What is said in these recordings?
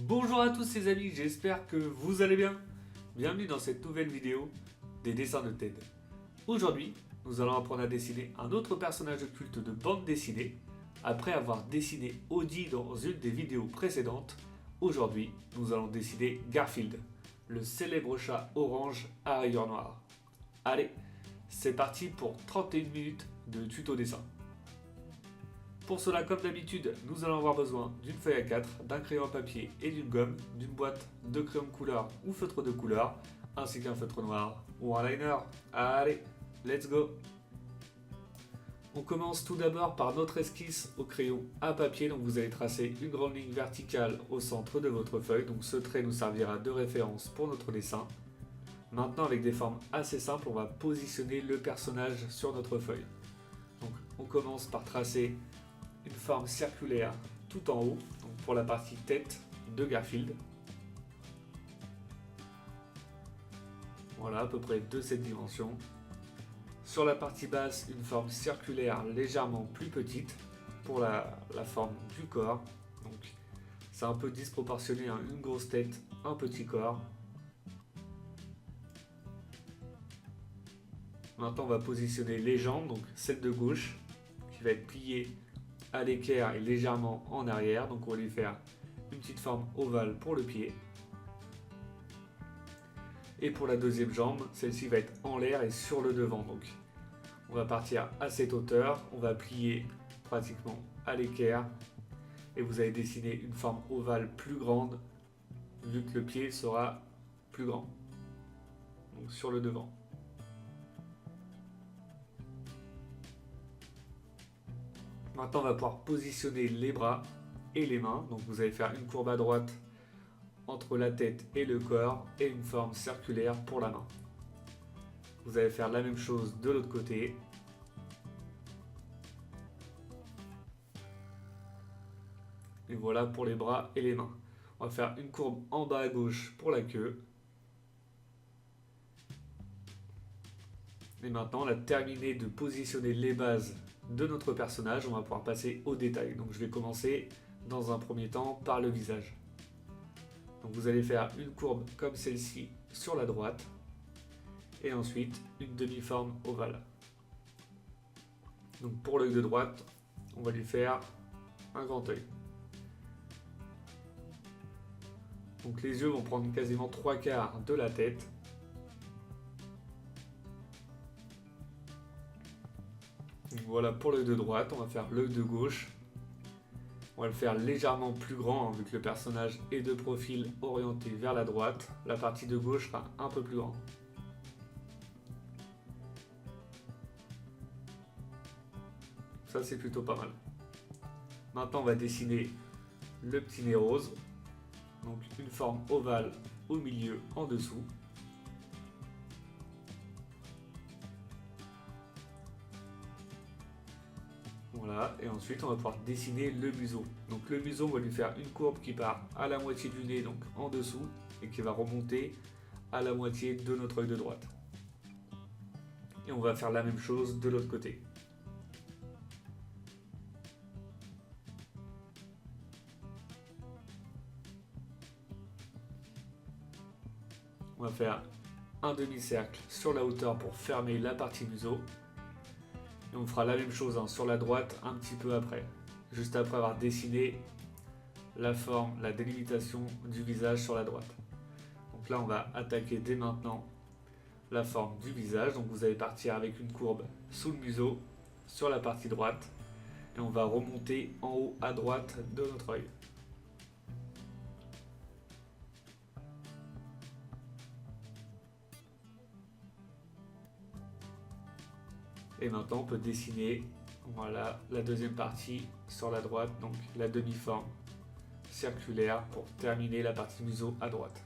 Bonjour à tous les amis, j'espère que vous allez bien. Bienvenue dans cette nouvelle vidéo des dessins de Ted. Aujourd'hui, nous allons apprendre à dessiner un autre personnage culte de bande dessinée. Après avoir dessiné Audie dans une des vidéos précédentes, aujourd'hui, nous allons dessiner Garfield, le célèbre chat orange à rayures noires. Allez, c'est parti pour 31 minutes de tuto dessin. Pour cela, comme d'habitude, nous allons avoir besoin d'une feuille A4, d'un crayon à papier et d'une gomme, d'une boîte de crayon de couleur ou feutre de couleur, ainsi qu'un feutre noir ou un liner. Allez, let's go! On commence tout d'abord par notre esquisse au crayon à papier. Donc vous allez tracer une grande ligne verticale au centre de votre feuille. Donc ce trait nous servira de référence pour notre dessin. Maintenant, avec des formes assez simples, on va positionner le personnage sur notre feuille. Donc on commence par tracer une forme circulaire tout en haut, donc pour la partie tête de Garfield. Voilà, à peu près de cette dimension. Sur la partie basse, une forme circulaire légèrement plus petite pour la forme du corps. Donc c'est un peu disproportionné, hein, une grosse tête, un petit corps. Maintenant, on va positionner les jambes, donc celle de gauche qui va être pliée à l'équerre et légèrement en arrière. Donc on va lui faire une petite forme ovale pour le pied. Et pour la deuxième jambe, celle-ci va être en l'air et sur le devant. Donc on va partir à cette hauteur, on va plier pratiquement à l'équerre et vous allez dessiner une forme ovale plus grande vu que le pied sera plus grand. Donc sur le devant. Maintenant, on va pouvoir positionner les bras et les mains. Donc vous allez faire une courbe à droite entre la tête et le corps et une forme circulaire pour la main. Vous allez faire la même chose de l'autre côté. Et voilà pour les bras et les mains. On va faire une courbe en bas à gauche pour la queue. Et maintenant, on a terminé de positionner les bases de notre personnage. On va pouvoir passer au détail. Donc je vais commencer dans un premier temps par le visage. Donc vous allez faire une courbe comme celle-ci sur la droite. Et ensuite une demi-forme ovale. Donc pour l'œil de droite, on va lui faire un grand œil. Donc les yeux vont prendre quasiment 3/4 de la tête. Donc voilà pour l'œil de droite, on va faire l'œil de gauche. On va le faire légèrement plus grand, hein, vu que le personnage est de profil orienté vers la droite. La partie de gauche sera un peu plus grande. Ça, c'est plutôt pas mal. Maintenant, on va dessiner le petit nez rose. Donc une forme ovale au milieu, en dessous. Voilà, et ensuite on va pouvoir dessiner le museau. Donc le museau, on va lui faire une courbe qui part à la moitié du nez, donc en dessous, et qui va remonter à la moitié de notre œil de droite. Et on va faire la même chose de l'autre côté. On va faire un demi-cercle sur la hauteur pour fermer la partie museau. Et on fera la même chose, hein, sur la droite un petit peu après. Juste après avoir dessiné la forme, la délimitation du visage sur la droite. Donc là, on va attaquer dès maintenant la forme du visage. Donc vous allez partir avec une courbe sous le museau sur la partie droite. Et on va remonter en haut à droite de notre œil. Et maintenant, on peut dessiner, voilà, la deuxième partie sur la droite, donc la demi-forme circulaire pour terminer la partie museau à droite.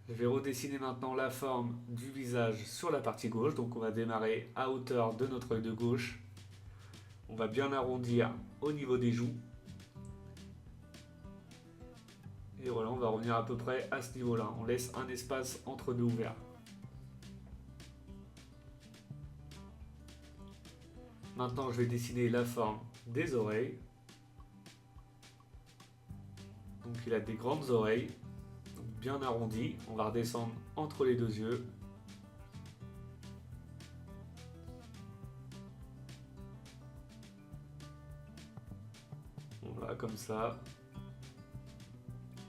Je vais redessiner maintenant la forme du visage sur la partie gauche. Donc on va démarrer à hauteur de notre œil de gauche. On va bien arrondir au niveau des joues. Et voilà, on va revenir à peu près à ce niveau-là. On laisse un espace entre deux ouverts. Maintenant, je vais dessiner la forme des oreilles. Donc il a des grandes oreilles, donc bien arrondies. On va redescendre entre les deux yeux. Voilà, comme ça.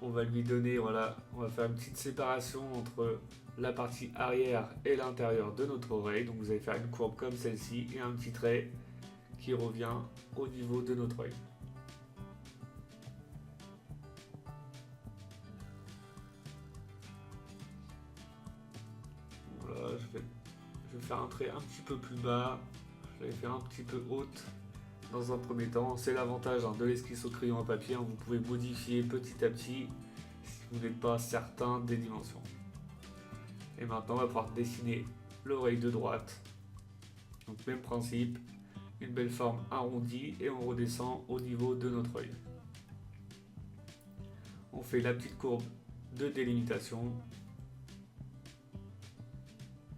On va lui donner, voilà, on va faire une petite séparation entre la partie arrière et l'intérieur de notre oreille. Donc vous allez faire une courbe comme celle-ci et un petit trait qui revient au niveau de notre œil. Voilà, je vais faire un trait un petit peu plus bas. Je vais faire un petit peu haute dans un premier temps. C'est l'avantage de l'esquisse au crayon à papier. Vous pouvez modifier petit à petit si vous n'êtes pas certain des dimensions. Et maintenant, on va pouvoir dessiner l'oreille de droite. Donc même principe, une belle forme arrondie et on redescend au niveau de notre œil. On fait la petite courbe de délimitation.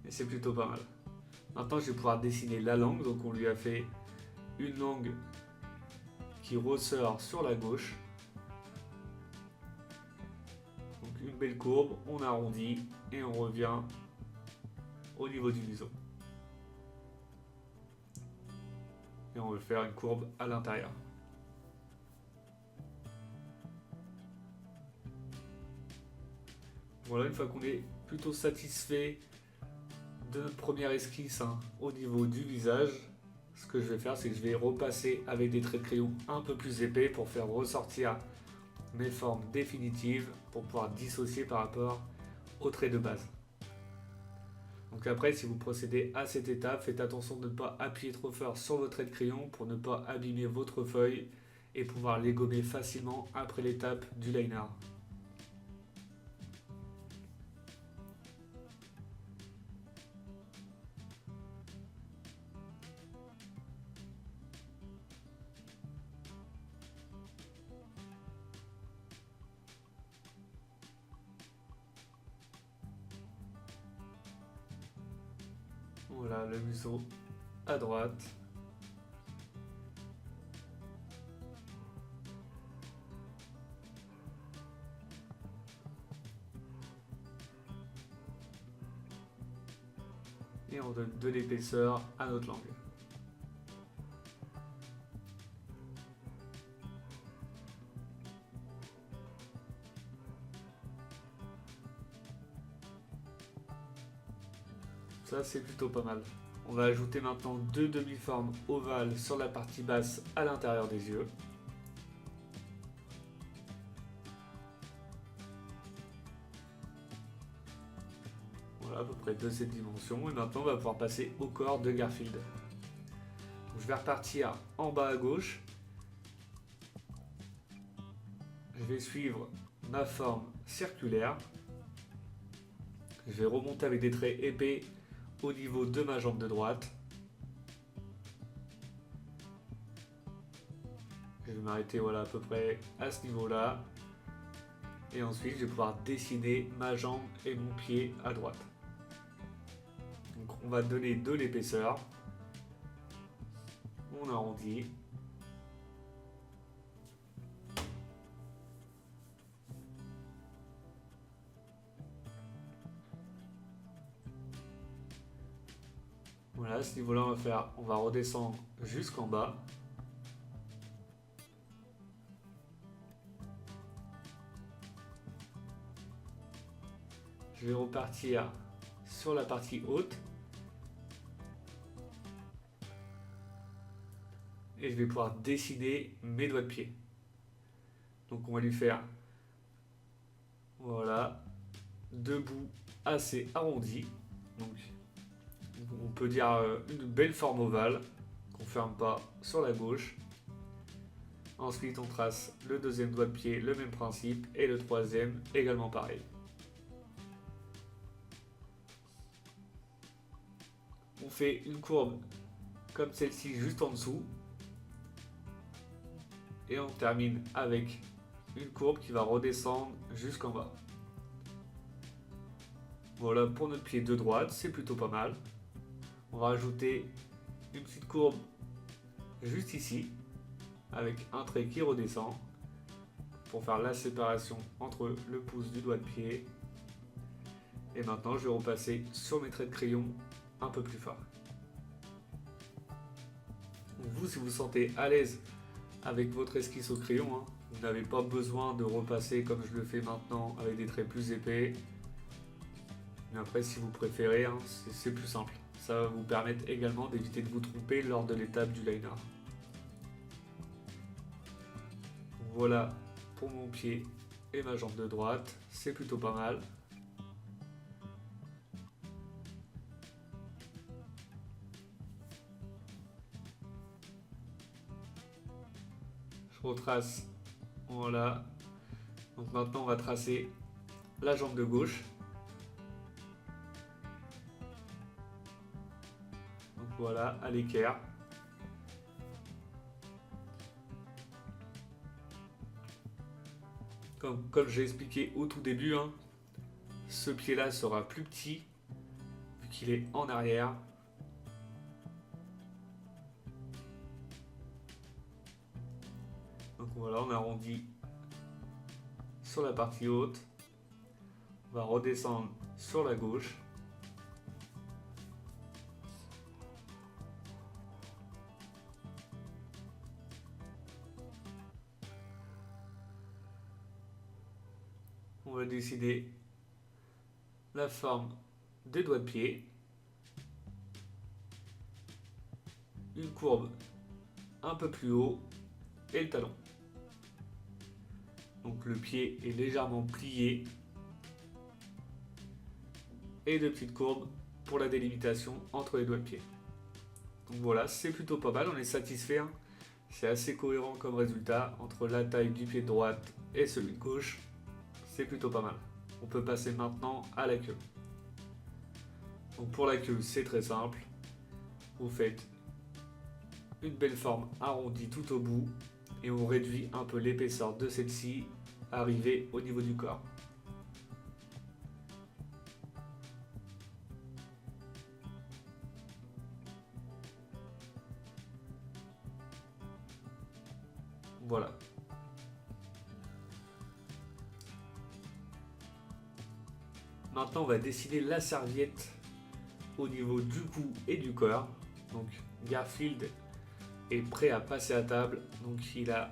Et c'est plutôt pas mal. Maintenant, je vais pouvoir dessiner la langue. Donc on lui a fait une langue qui ressort sur la gauche. Donc une belle courbe, on arrondit et on revient au niveau du museau. Et on va faire une courbe à l'intérieur. Voilà, une fois qu'on est plutôt satisfait de notre première esquisse au niveau du visage, ce que je vais faire, c'est que je vais repasser avec des traits de crayon un peu plus épais pour faire ressortir mes formes définitives pour pouvoir dissocier par rapport aux traits de base. Donc après, si vous procédez à cette étape, faites attention de ne pas appuyer trop fort sur vos traits de crayon pour ne pas abîmer votre feuille et pouvoir les gommer facilement après l'étape du liner. Voilà le museau à droite. Et on donne de l'épaisseur à notre langue. Ça, c'est plutôt pas mal. On va ajouter maintenant deux demi-formes ovales sur la partie basse à l'intérieur des yeux. Voilà, à peu près de cette dimension. Et maintenant, on va pouvoir passer au corps de Garfield. Donc, je vais repartir en bas à gauche. Je vais suivre ma forme circulaire. Je vais remonter avec des traits épais au niveau de ma jambe de droite. Je vais m'arrêter voilà, à peu près à ce niveau-là. Et ensuite, je vais pouvoir dessiner ma jambe et mon pied à droite. Donc, on va donner de l'épaisseur. On arrondit. Voilà, à ce niveau-là, on va redescendre jusqu'en bas. Je vais repartir sur la partie haute. Et je vais pouvoir dessiner mes doigts de pied. Donc on va lui faire, voilà, deux bouts assez arrondis. Donc on peut dire une belle forme ovale qu'on ne ferme pas sur la gauche. Ensuite on trace le deuxième doigt de pied, le même principe, et le troisième également pareil. On fait une courbe comme celle-ci juste en dessous. Et on termine avec une courbe qui va redescendre jusqu'en bas. Voilà pour notre pied de droite, c'est plutôt pas mal. On va ajouter une petite courbe juste ici, avec un trait qui redescend, pour faire la séparation entre le pouce du doigt de pied. Et maintenant, je vais repasser sur mes traits de crayon un peu plus fort. Donc vous, si vous vous sentez à l'aise avec votre esquisse au crayon, hein, vous n'avez pas besoin de repasser comme je le fais maintenant avec des traits plus épais. Mais après, si vous préférez, hein, c'est plus simple. Ça va vous permettre également d'éviter de vous tromper lors de l'étape du liner. Voilà pour mon pied et ma jambe de droite, c'est plutôt pas mal. Je retrace, voilà. Donc maintenant on va tracer la jambe de gauche. Donc voilà, à l'équerre. Comme j'ai expliqué au tout début, hein, ce pied-là sera plus petit vu qu'il est en arrière. Donc voilà, on arrondit sur la partie haute. On va redescendre sur la gauche. On va décider la forme des doigts de pied. Une courbe un peu plus haut et le talon. Donc le pied est légèrement plié. Et deux petites courbes pour la délimitation entre les doigts de pied. Donc voilà, c'est plutôt pas mal, on est satisfait. Hein. C'est assez cohérent comme résultat entre la taille du pied de droite et celui de gauche. C'est plutôt pas mal. On peut passer maintenant à la queue. Donc pour la queue, c'est très simple. Vous faites une belle forme arrondie tout au bout et on réduit un peu l'épaisseur de celle-ci, arrivée au niveau du corps. Voilà. Maintenant, on va dessiner la serviette au niveau du cou et du corps. Donc, Garfield est prêt à passer à table. Donc, il a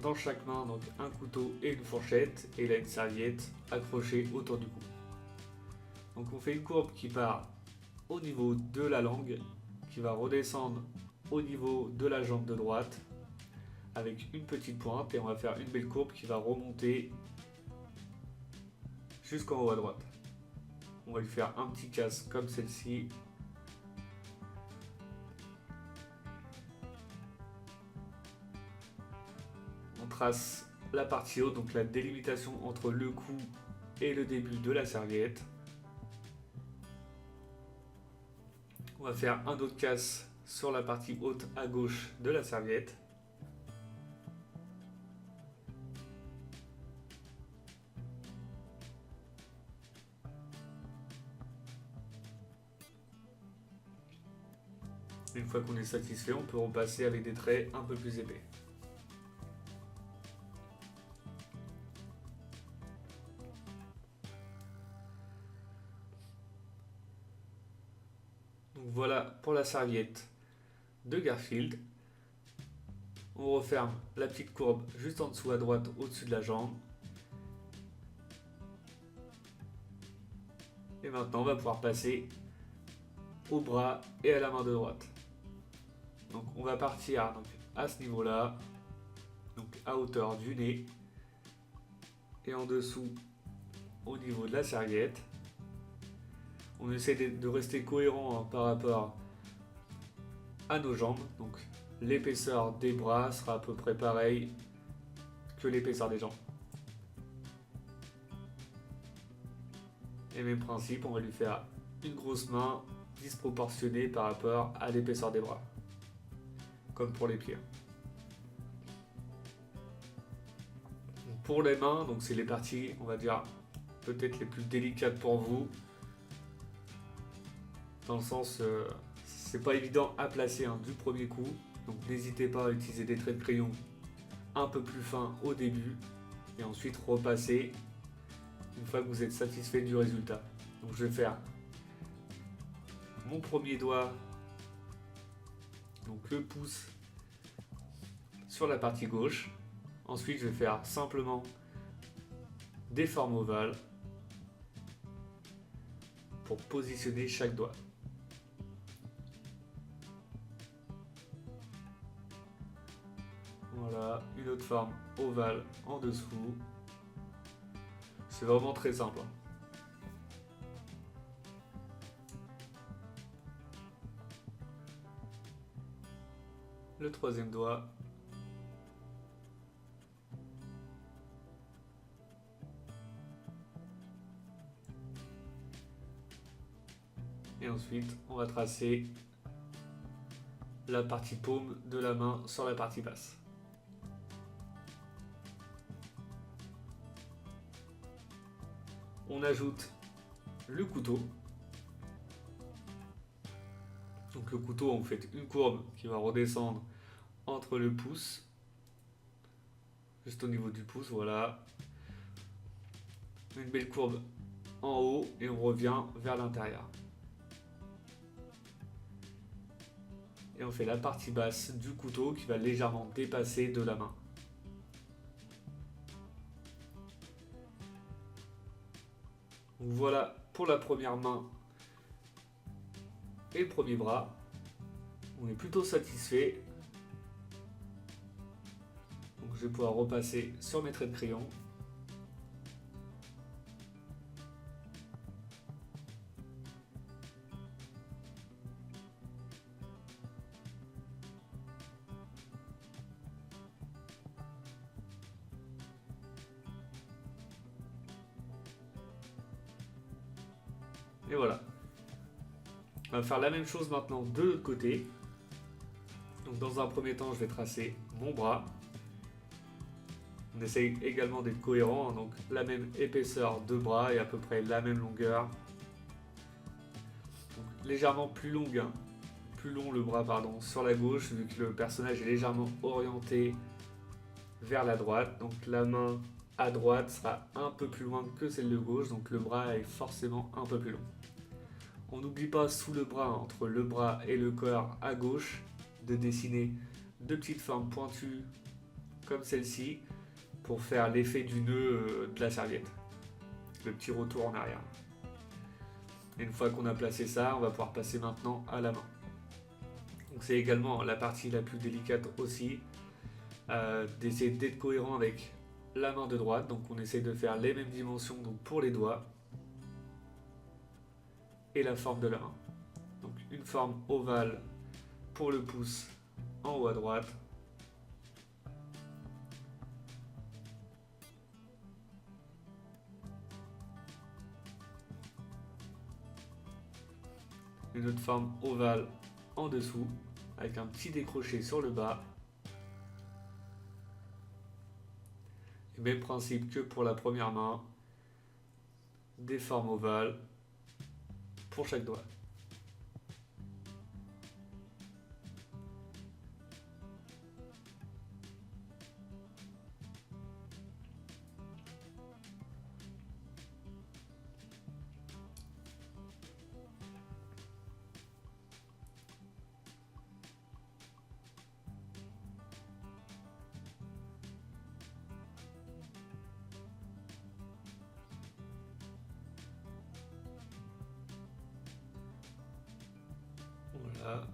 dans chaque main donc, un couteau et une fourchette. Et il a une serviette accrochée autour du cou. Donc, on fait une courbe qui part au niveau de la langue, qui va redescendre au niveau de la jambe de droite, avec une petite pointe. Et on va faire une belle courbe qui va remonter jusqu'en haut à droite. On va lui faire un petit casse comme celle-ci. On trace la partie haute, donc la délimitation entre le cou et le début de la serviette. On va faire un autre casse sur la partie haute à gauche de la serviette. Une fois qu'on est satisfait, on peut repasser avec des traits un peu plus épais. Donc voilà pour la serviette de Garfield. On referme la petite courbe juste en dessous à droite, au-dessus de la jambe. Et maintenant, on va pouvoir passer au bras et à la main de droite. Donc on va partir donc, à ce niveau-là, donc à hauteur du nez, et en dessous au niveau de la serviette. On essaie de rester cohérent hein, par rapport à nos jambes. Donc l'épaisseur des bras sera à peu près pareille que l'épaisseur des jambes. Et même principe, on va lui faire une grosse main disproportionnée par rapport à l'épaisseur des bras. Comme pour les pieds. Pour les mains, donc c'est les parties, on va dire, peut-être les plus délicates pour vous. Dans le sens, c'est pas évident à placer hein, du premier coup. Donc n'hésitez pas à utiliser des traits de crayon un peu plus fins au début. et ensuite repasser une fois que vous êtes satisfait du résultat. Donc je vais faire mon premier doigt, donc le pouce sur la partie gauche. Ensuite je vais faire simplement des formes ovales pour positionner chaque doigt. Voilà, une autre forme ovale en dessous. C'est vraiment très simple. Le troisième doigt. Et ensuite, on va tracer la partie paume de la main sur la partie basse. On ajoute le couteau. Donc le couteau, on fait une courbe qui va redescendre entre le pouce, juste au niveau du pouce, voilà. Une belle courbe en haut et on revient vers l'intérieur. Et on fait la partie basse du couteau qui va légèrement dépasser de la main. Donc voilà pour la première main et le premier bras. On est plutôt satisfait. Donc je vais pouvoir repasser sur mes traits de crayon. Et voilà. On va faire la même chose maintenant de l'autre côté. Donc dans un premier temps, je vais tracer mon bras. On essaye également d'être cohérent, donc la même épaisseur de bras et à peu près la même longueur. Donc, légèrement plus long le bras pardon, sur la gauche, vu que le personnage est légèrement orienté vers la droite. Donc la main à droite sera un peu plus loin que celle de gauche, donc le bras est forcément un peu plus long. On n'oublie pas sous le bras, entre le bras et le corps à gauche, de dessiner deux petites formes pointues comme celle-ci pour faire l'effet du nœud de la serviette. Le petit retour en arrière. Et une fois qu'on a placé ça, on va pouvoir passer maintenant à la main. Donc c'est également la partie la plus délicate aussi, d'essayer d'être cohérent avec la main de droite. Donc on essaie de faire les mêmes dimensions donc pour les doigts et la forme de la main. Donc une forme ovale pour le pouce en haut à droite. Une autre forme ovale en dessous avec un petit décroché sur le bas. Et même principe que pour la première main, des formes ovales pour chaque doigt. Voilà.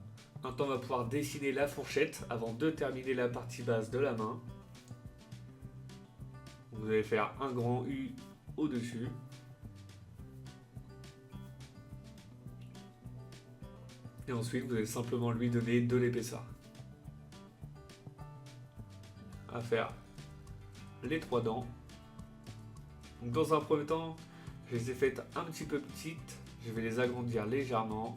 Maintenant, on va pouvoir dessiner la fourchette avant de terminer la partie basse de la main. Vous allez faire un grand U au-dessus. Et ensuite, vous allez simplement lui donner de l'épaisseur. À faire les trois dents. Donc, dans un premier temps, je les ai faites un petit peu petites. Je vais les agrandir légèrement.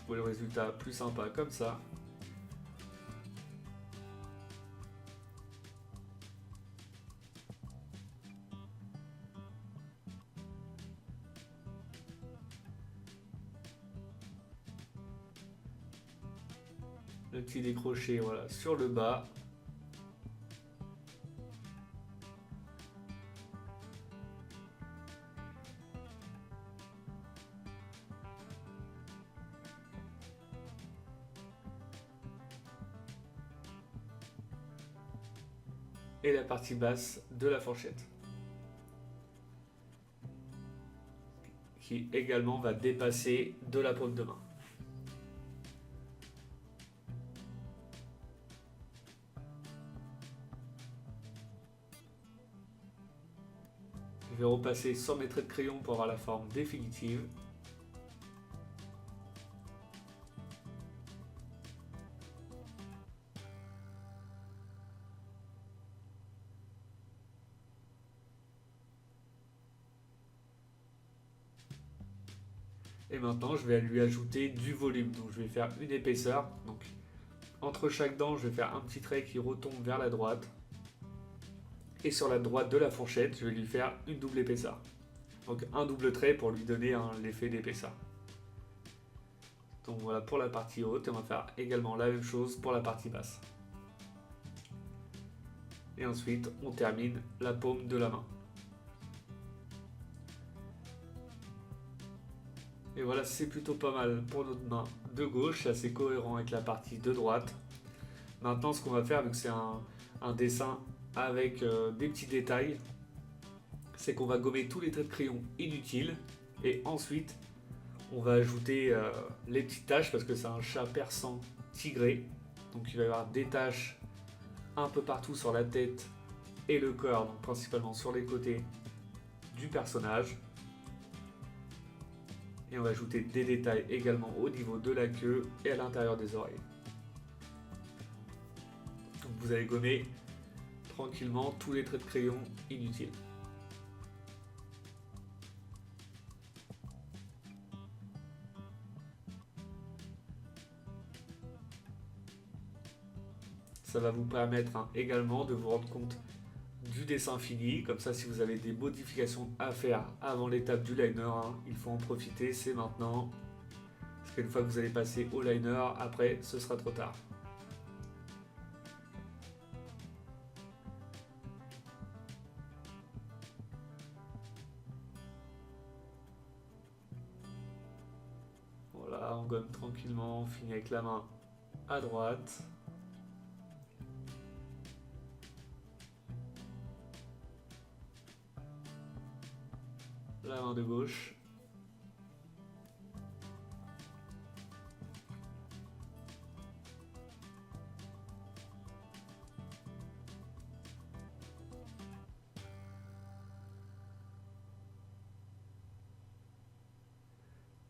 Pour le résultat plus sympa comme ça. le petit décroché, voilà, sur le bas. Et la partie basse de la fourchette, qui également va dépasser de la paume de main. Je vais repasser sur mes traits de crayon pour avoir la forme définitive. Et maintenant, je vais lui ajouter du volume. Donc, je vais faire une épaisseur. Donc, entre chaque dent, je vais faire un petit trait qui retombe vers la droite. Et sur la droite de la fourchette, je vais lui faire une double épaisseur. Donc, un double trait pour lui donner l'effet d'épaisseur. Donc, voilà pour la partie haute. Et on va faire également la même chose pour la partie basse. Et ensuite, on termine la paume de la main. Et voilà, c'est plutôt pas mal pour notre main de gauche, c'est assez cohérent avec la partie de droite. Maintenant, ce qu'on va faire, vu que c'est un dessin avec des petits détails, c'est qu'on va gommer tous les traits de crayon inutiles. Et ensuite, on va ajouter les petites taches, parce que c'est un chat persan tigré. Donc il va y avoir des taches un peu partout sur la tête et le corps, donc principalement sur les côtés du personnage. Et on va ajouter des détails également au niveau de la queue et à l'intérieur des oreilles. Donc vous allez gommer tranquillement tous les traits de crayon inutiles. Ça va vous permettre également de vous rendre compte du dessin fini. Comme ça, si vous avez des modifications à faire avant l'étape du liner, il faut en profiter, c'est maintenant. Parce qu'une fois que vous allez passer au liner, après, ce sera trop tard. Voilà, on gomme tranquillement, on finit avec la main à droite. La main de gauche.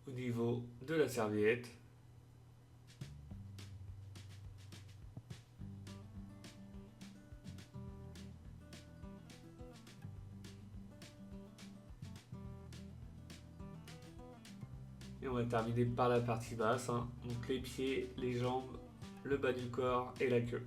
Au niveau de la serviette. Et on va terminer par la partie basse, donc les pieds, les jambes, le bas du corps et la queue.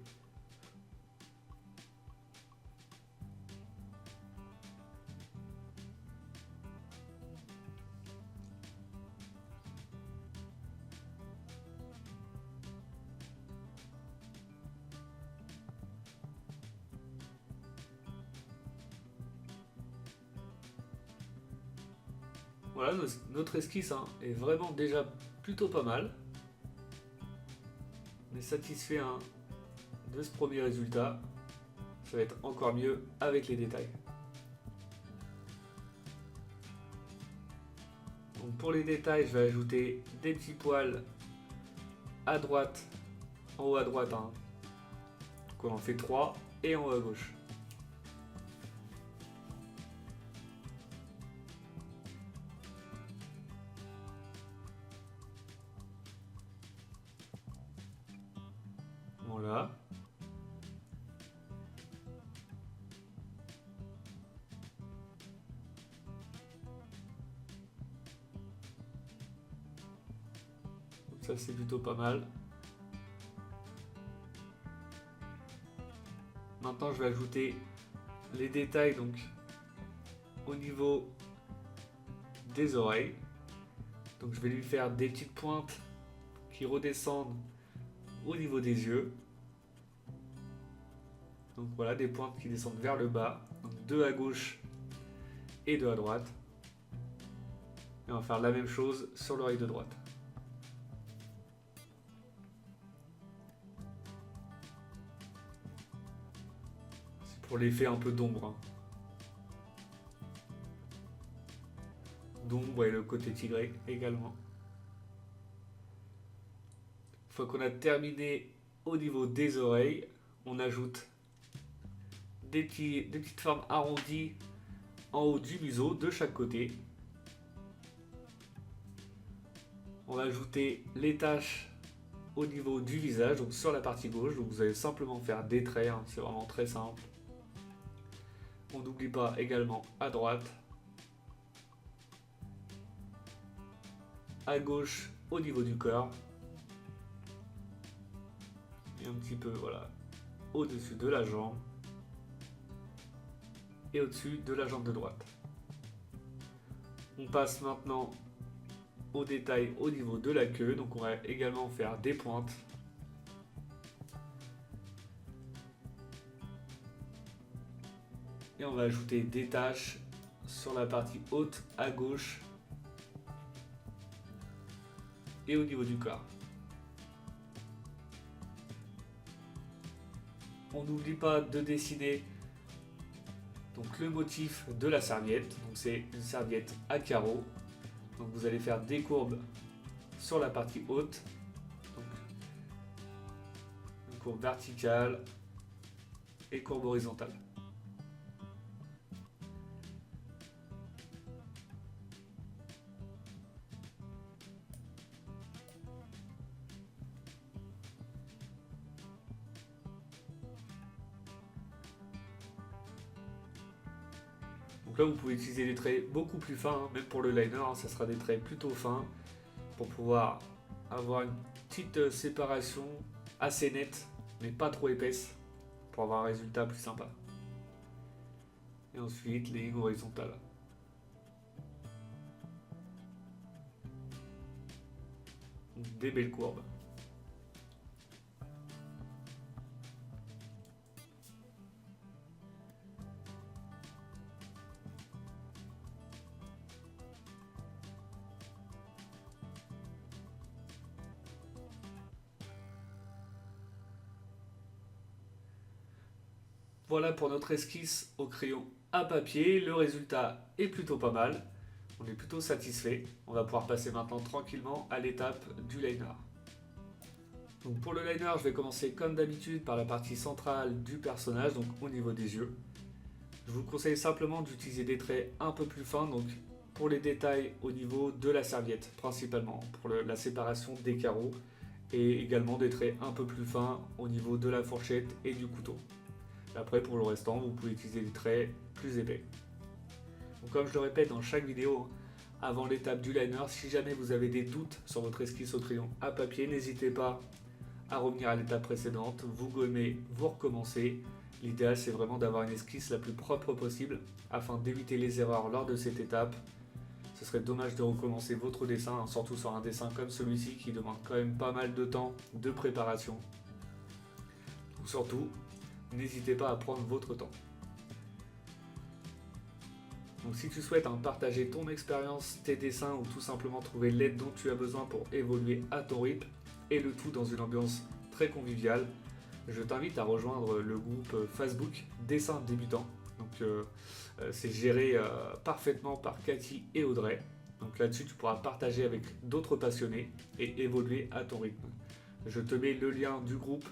Voilà, notre esquisse est vraiment déjà plutôt pas mal. On est satisfait de ce premier résultat. Ça va être encore mieux avec les détails. Donc pour les détails, je vais ajouter des petits poils à droite, en haut à droite. Donc on en fait 3 et en haut à gauche. Voilà. Donc ça c'est plutôt pas mal. Maintenant je vais ajouter les détails donc au niveau des oreilles. Donc je vais lui faire des petites pointes qui redescendent au niveau des yeux. Donc voilà, des pointes qui descendent vers le bas. Donc 2 à gauche et 2 à droite. Et on va faire la même chose sur l'oreille de droite. C'est pour l'effet un peu d'ombre. Hein. D'ombre et le côté tigré également. Une fois qu'on a terminé au niveau des oreilles, on ajoute des petites formes arrondies en haut du museau de chaque côté. On va ajouter les taches au niveau du visage, donc sur la partie gauche. Donc vous allez simplement faire des traits, hein, c'est vraiment très simple. On n'oublie pas également à droite, à gauche au niveau du corps, et un petit peu voilà au-dessus de la jambe et au-dessus de la jambe de droite. On passe maintenant au détail au niveau de la queue, donc on va également faire des pointes. Et on va ajouter des taches sur la partie haute à gauche et au niveau du corps. On n'oublie pas de dessiner donc le motif de la serviette. Donc c'est une serviette à carreaux. Donc vous allez faire des courbes sur la partie haute. Donc une courbe verticale et courbe horizontale. Donc là vous pouvez utiliser des traits beaucoup plus fins, hein, même pour le liner, hein, ça sera des traits plutôt fins pour pouvoir avoir une petite séparation assez nette mais pas trop épaisse pour avoir un résultat plus sympa. Et ensuite les lignes horizontales. Des belles courbes. Voilà pour notre esquisse au crayon à papier. Le résultat est plutôt pas mal. On est plutôt satisfait. On va pouvoir passer maintenant tranquillement à l'étape du liner. Donc pour le liner, je vais commencer comme d'habitude par la partie centrale du personnage, donc au niveau des yeux. Je vous conseille simplement d'utiliser des traits un peu plus fins, donc pour les détails au niveau de la serviette principalement, pour la séparation des carreaux, et également des traits un peu plus fins au niveau de la fourchette et du couteau. Après pour le restant, vous pouvez utiliser des traits plus épais. Donc, comme je le répète dans chaque vidéo, avant l'étape du liner, si jamais vous avez des doutes sur votre esquisse au crayon à papier, n'hésitez pas à revenir à l'étape précédente, vous gommez, vous recommencez. L'idéal c'est vraiment d'avoir une esquisse la plus propre possible afin d'éviter les erreurs lors de cette étape. Ce serait dommage de recommencer votre dessin, hein, surtout sur un dessin comme celui-ci qui demande quand même pas mal de temps de préparation. Donc surtout, n'hésitez pas à prendre votre temps. Donc si tu souhaites partager ton expérience, tes dessins ou tout simplement trouver l'aide dont tu as besoin pour évoluer à ton rythme et le tout dans une ambiance très conviviale, je t'invite à rejoindre le groupe Facebook Dessins Débutants. Donc c'est géré parfaitement par Cathy et Audrey. Donc là-dessus tu pourras partager avec d'autres passionnés et évoluer à ton rythme. Je te mets le lien du groupe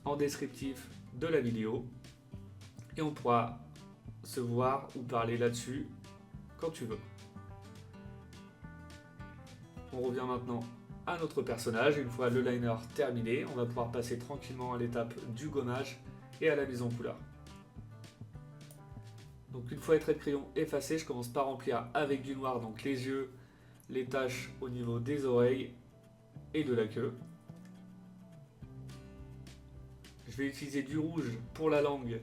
en descriptif de la vidéo et on pourra se voir ou parler là-dessus quand tu veux. On revient maintenant à notre personnage. Une fois le liner terminé, on va pouvoir passer tranquillement à l'étape du gommage et à la mise en couleur. Donc une fois les traits de crayon effacés, je commence par remplir avec du noir donc les yeux, les taches au niveau des oreilles et de la queue. Je vais utiliser du rouge pour la langue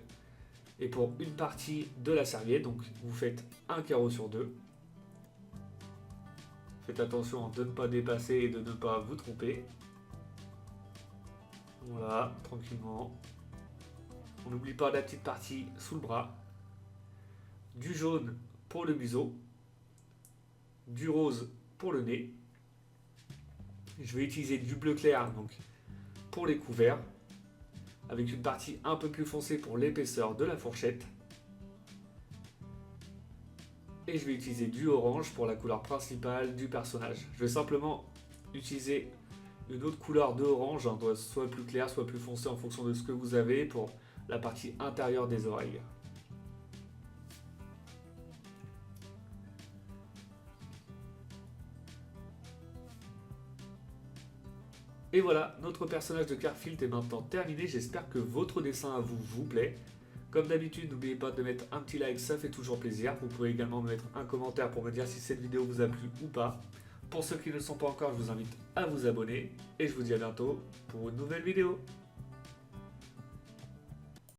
et pour une partie de la serviette, donc vous faites un carreau sur deux. Faites attention de ne pas dépasser et de ne pas vous tromper. Voilà, tranquillement. On n'oublie pas la petite partie sous le bras. Du jaune pour le museau. Du rose pour le nez. Je vais utiliser du bleu clair donc pour les couverts, avec une partie un peu plus foncée pour l'épaisseur de la fourchette. Et je vais utiliser du orange pour la couleur principale du personnage. Je vais simplement utiliser une autre couleur de orange, hein, soit plus clair, soit plus foncé en fonction de ce que vous avez pour la partie intérieure des oreilles. Et voilà, notre personnage de Garfield est maintenant terminé. J'espère que votre dessin à vous vous plaît. Comme d'habitude, n'oubliez pas de mettre un petit like, ça fait toujours plaisir. Vous pouvez également me mettre un commentaire pour me dire si cette vidéo vous a plu ou pas. Pour ceux qui ne le sont pas encore, je vous invite à vous abonner. Et je vous dis à bientôt pour une nouvelle vidéo.